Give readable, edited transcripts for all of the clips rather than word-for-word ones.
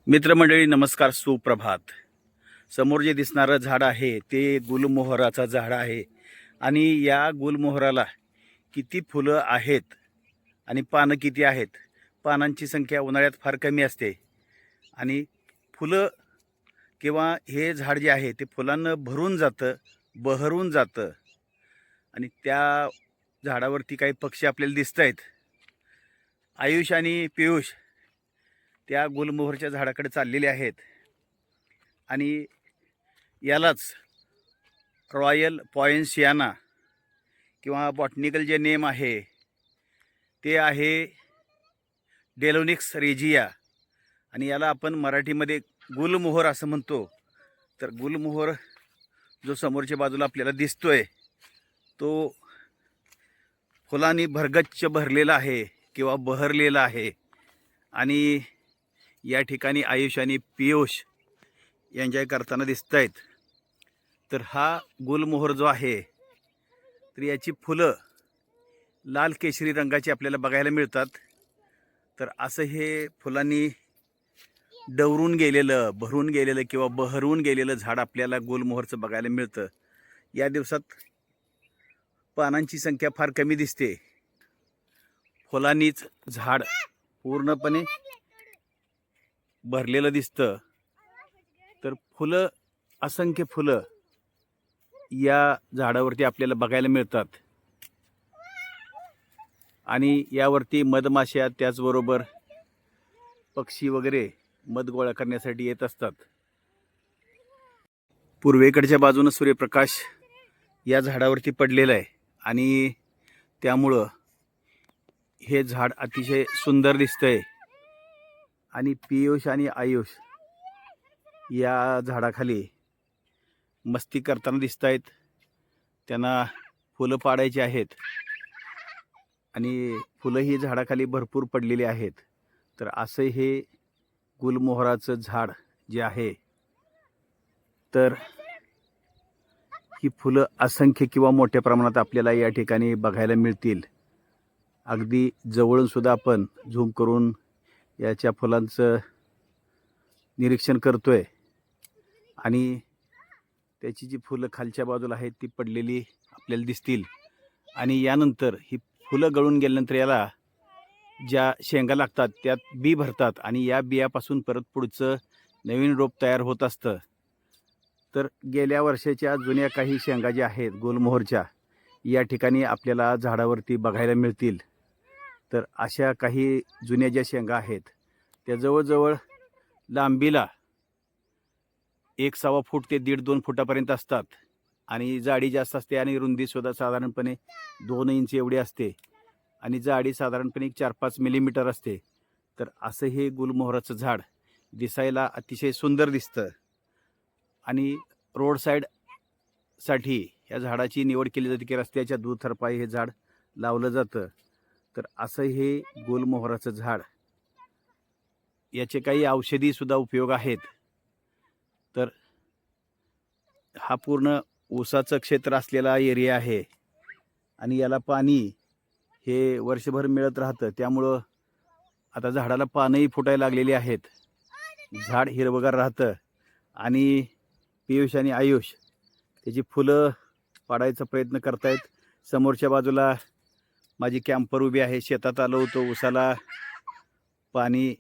मित्रमंडळी नमस्कार, सुप्रभात. समोर जे दिसणारं झाड आहे ते गुलमोहराचं झाड आहे आणि या गुलमोहराला किती फुलं आहेत आणि पानं किती आहेत. पानांची संख्या उन्हाळ्यात फार कमी असते आणि फुलं किंवा हे झाड जे आहे ते फुलांनं भरून जातं, बहरून जातं आणि त्या झाडावरती काही पक्षी आपल्याला दिसत आहेत. आयुष आणि पियुष त्या गुलमोहरच्या झाडाकडे चाललेले आहेत आणि यालाच रॉयल पॉइन्सियाना किंवा बॉटनिकल जे नेम आहे ते आहे डेलोनिक्स रेजिया आणि याला आपण मराठीमध्ये गुलमोहर असं म्हणतो. तर गुलमोहर जो समोरच्या बाजूला आपल्याला दिसतोय तो फुलांनी भरगच्च भरलेला आहे किंवा बहरलेला आहे आणि या ठिकाणी आयुष आणि पियुष एन्जॉय करताना दिसत आहेत. तर हा गुलमोहर जो आहे तर याची फुलं लाल केशरी रंगाची आपल्याला बघायला मिळतात. तर असं हे फुलांनी डवरून गेलेलं, भरून गेलेलं किंवा बहरून गेलेलं झाड आपल्याला गुलमोहरचं बघायला मिळतं. या दिवसात पानांची संख्या फार कमी दिसते. फुलांनीच झाड पूर्णपणे भरलेलं दिसतं. तर फुलं, असंख्य फुलं या झाडावरती आपल्याला बघायला मिळतात आणि यावरती मधमाश्या त्याचबरोबर पक्षी वगैरे मध गोळा करण्यासाठी येत असतात. पूर्वेकडच्या बाजूनं सूर्यप्रकाश या झाडावरती पडलेला आहे आणि त्यामुळं हे झाड अतिशय सुंदर दिसतंय आणि पियुष आणि आयुष या झाडाखाली मस्ती करताना दिसत आहेत. त्यांना फुलं पाडायची आहेत आणि फुलं ही झाडाखाली भरपूर पडलेली आहेत. तर असं हे गुलमोहराचं झाड जे आहे तर ही फुलं असंख्य किंवा मोठ्या प्रमाणात आपल्याला या ठिकाणी बघायला मिळतील. अगदी जवळून सुद्धा आपण झूम करून याच्या फुलांचं निरीक्षण करतोय आणि त्याची जी फुलं खालच्या बाजूला आहेत ती पडलेली आपल्याला दिसतील आणि यानंतर ही फुलं गळून गेल्यानंतर याला ज्या शेंगा लागतात त्यात बी भरतात आणि या बियापासून परत पुढचं नवीन रोप तयार होत असतं. तर गेल्या वर्षाच्या जुन्या काही शेंगा ज्या आहेत गुलमोहरच्या या ठिकाणी आपल्याला झाडावरती बघायला मिळतील. तर अशा काही जुन्या ज्या शेंगा आहेत त्या जवळजवळ लांबीला 1.25 फूट ते 1.5-2 फुटापर्यंत असतात आणि जाडी जास्त असते आणि रुंदीसुद्धा साधारणपणे 2 इंच एवढी असते आणि जाडी साधारणपणे 4-5 मिलीमीटर असते. तर असं हे गुलमोहराचं झाड दिसायला अतिशय सुंदर दिसतं आणि रोड साईडसाठी या झाडाची निवड केली जाते की रस्त्याच्या दुतर्फा हे झाड लावलं जातं. तर असं हे गुलमोहराचं झाड, याचे काही औषधीसुद्धा उपयोग आहेत. तर हा पूर्ण ऊसाचं क्षेत्र असलेला एरिया आहे आणि याला पाणी हे वर्षभर मिळत राहतं. त्यामुळं आता झाडाला पानंही फुटायला लागलेली आहेत, झाड हिरवगार राहतं आणि पियुष आणि आयुष त्याची फुलं पाडायचा प्रयत्न करतायत. समोरच्या बाजूला माझी कॅम्पर उभी आहे. शेतात आलो होतो ऊसाला पाणी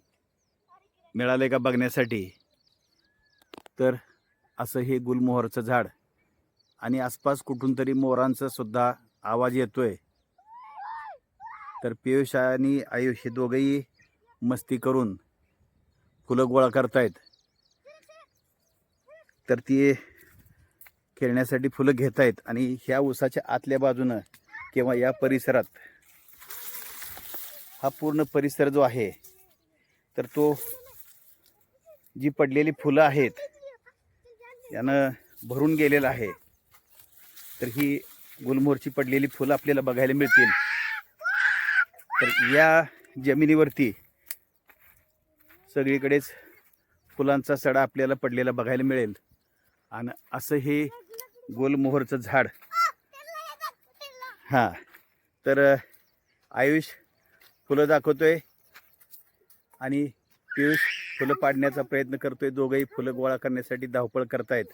मिळाले का बघण्यासाठी. तर असं हे गुलमोहरचं झाड आणि आसपास कुठून तरी मोरांचा सुद्धा आवाज येतोय. तर पियुष आणि आयुष हे दोघंही मस्ती करून फुलं गोळा करतायत. तर ती खेळण्यासाठी फुलं घेत आहेत आणि ह्या ऊसाच्या आतल्या बाजूनं किंवा या परिसरात हा पूर्ण परिसर जो आहे तर तो जी पडलेली फुलं आहेत यानं भरून गेलेला आहे. तर ही गुलमोहरची पडलेली फुलं आपल्याला बघायला मिळतील. तर या जमिनीवरती सगळीकडेच फुलांचा सडा आपल्याला पडलेला बघायला मिळेल आणि असं हे गुलमोहरचं झाड. हां, तर आयुष फुलं दाखवतोय आणि पियुष फुलं पाडण्याचा प्रयत्न करतोय. दोघंही फुलं गोळा करण्यासाठी धावपळ करतायत.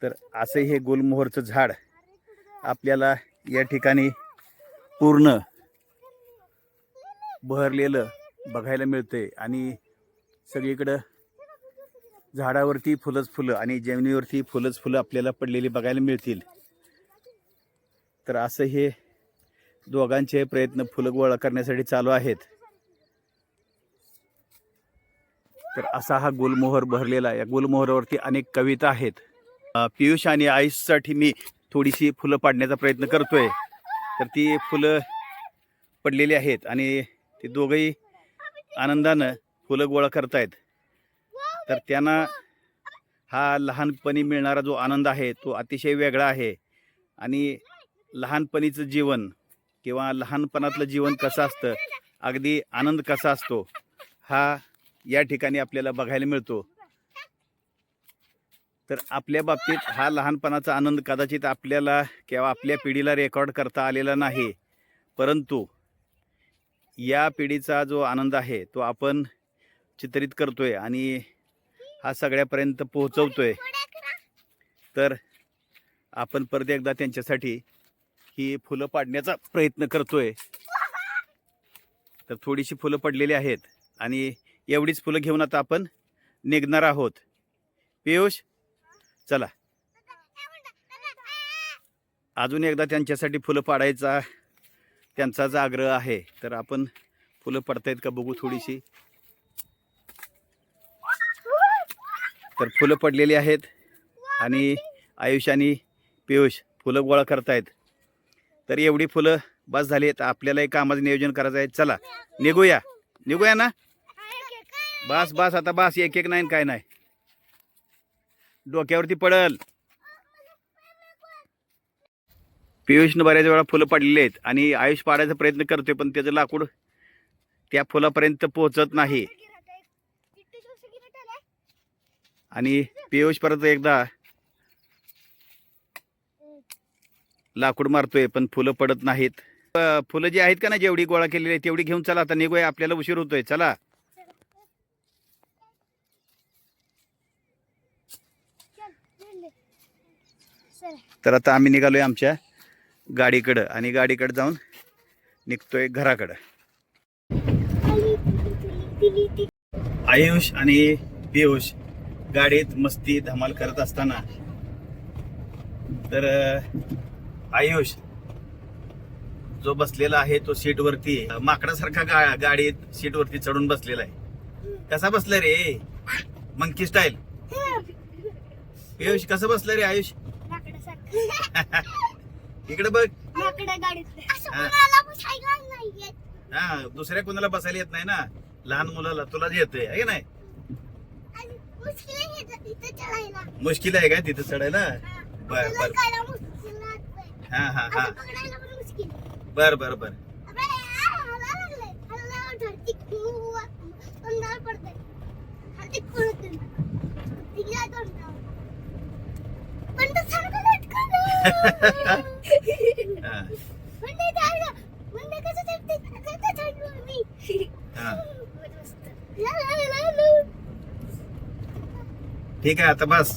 तर असं हे गुलमोहरचं झाड आपल्याला या ठिकाणी पूर्ण बहरलेलं बघायला मिळतंय आणि सगळीकडं झाडावरती फुलंच फुलं आणि जमिनीवरती फुलंच फुलं आपल्याला पडलेली बघायला मिळतील. तर असं हे दोघांचे प्रयत्न फुलं गोळा करण्यासाठी चालू आहेत. तर असा हा गुलमोहर बहरलेला. या गुलमोहरावरती अनेक कविता आहेत. पियुष आणि आयुषसाठी मी थोडीशी फुलं पाडण्याचा प्रयत्न करतोय. तर ती फुलं पडलेली आहेत आणि ते दोघंही आनंदानं फुलं गोळा करतायत. तर त्यांना हा लहानपणी मिळणारा जो आनंद आहे तो अतिशय वेगळा आहे. आणि लहानपणीचं जीवन किंवा लहानपणातलं जीवन कसं असतं, अगदी आनंद कसा असतो, हा या ठिकाणी आपल्याला बघायला मिळतो. तर आपल्या बाबतीत हा लहानपणाचा आनंद कदाचित आपल्याला किंवा आपल्या पिढीला रेकॉर्ड करता आलेला नाही, परंतु या पिढीचा जो आनंद आहे तो आपण चित्रित करतोय आणि हा सगळ्यापर्यंत पोहोचवतोय. तर आपण परत एकदा त्यांच्यासाठी ही फुलं पाडण्याचा प्रयत्न करतोय. तर थोडीशी फुलं पडलेली आहेत आणि एवढीच फुलं घेऊन आता आपण निघणार आहोत. पियुष चला, अजून एकदा त्यांच्यासाठी फुलं पाडायचा त्यांचाच आग्रह आहे. तर आपण फुलं पडतायत का बघू थोडीशी. तर फुलं पडलेली आहेत आणि आयुष आणि पियुष फुलं गोळा करतायत. तर एवढी फुलं बस झाली. तर आपल्याला एक कामाचं नियोजन करायचं आहे. चला निघूया ना. बस बस आता बस. एक एक नाही काय नाही, डोक्यावरती पडल. पियुषनं बऱ्याच वेळा फुलं पडलेली आहेत आणि आयुष पाडायचा प्रयत्न करतोय, पण त्याचं लाकूड त्या फुलापर्यंत पोहोचत नाही. आणि पियुष परत एकदा लाकूड मारतोय पण फुलं पडत नाहीत. फुलं जी आहेत का ना, जेवढी गोळा केलेली आहे तेवढी घेऊन चला आता निघूया. आपल्याला उशीर होतोय. चला. तर आता आम्ही निघालोय आमच्या गाडीकडं आणि गाडीकडे जाऊन निघतोय घराकडं. आयुष आणि पियुष गाडीत मस्ती धमाल करत असताना तर आयुष जो बसलेला आहे तो सीट वरती माकडासारखा गाडीत सीट वरती चढून बसलेला आहे. कसा बसलाय रे? Monkey style. पियुष कसं बसलाय रे आयुष? इकडे बघ. हा, दुसऱ्या कोणाला बसायला येत नाही ना, लहान मुलाला. तुलाच येतोय आहे नाही? मुश्किल आहे का तिथं चढायला? बर बर. हा हा हा. बर बर बर. ठीक आहे आता बस.